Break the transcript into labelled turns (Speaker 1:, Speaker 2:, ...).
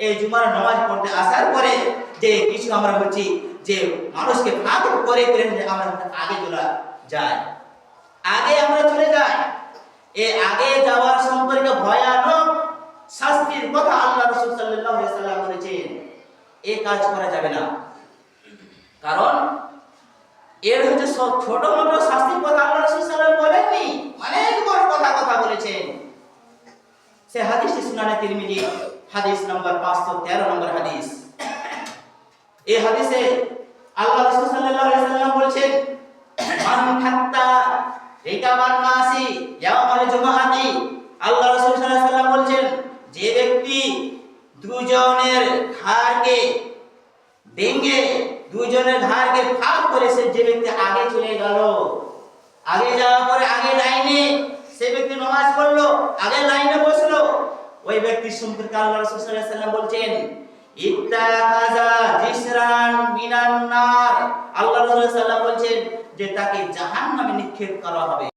Speaker 1: এই জুমার নামাজ পড়তে আসার পরে যে কিছু আমরা হচ্ছি যে মানুষকে ফাঁক করে করে আমরা আগে চলে যাই, আগে আমরা চলে যাই। এই আগে যাওয়ার সম্পর্কে ভয়ানক শাস্তির কথা আল্লাহ রাসূল সাল্লাল্লাহু আলাইহি ওয়াসাল্লাম বলেছেন। এই কাজ করা যাবে না, কারণ এর হচ্ছে সব ছোট মোটো শাস্তির কথা আল্লাহ রাসূল সাল্লাল্লাহু আলাইহি ওয়াসাল্লাম বলেননি, অনেক বড় কথা বলেছেন। সে হাদিসটি সুনানে তিরমিজি হাদিস নাম্বার 513 নম্বর হাদিস। এই হাদিসে আল্লাহ রাসূল সাল্লাল্লাহু আলাইহি ওয়াসাল্লাম বলেছেন, মান হাত্তা রিকাবান নাসি ইয়াউমাল জুমআতি। আল্লাহ রাসূল সাল্লাল্লাহু আলাইহি ওয়াসাল্লাম বলেছেন, যে ব্যক্তি দুজনের ঘাড়কে ভেঙে দুজনের ঘাড়কে ফাঁক করেছে, যে ব্যক্তি আগে চলে গেল, আগে যাওয়ার পরে আগে লাইনে সে ব্যক্তি নামাজ পড়লো, আগে লাইনে বসলো, ওই ব্যক্তি সম্পর্কে আল্লাহ রাসূল সাল্লাল্লাহু আলাইহি ওয়াসাল্লাম বলছেন, ইত্তাখাযা জিসরান মিনান নার। আল্লাহ রাসূল সাল্লাল্লাহু আলাইহি ওয়াসাল্লাম বলছেন যে তাকে জাহান্নামে নিক্ষেপ করা হবে।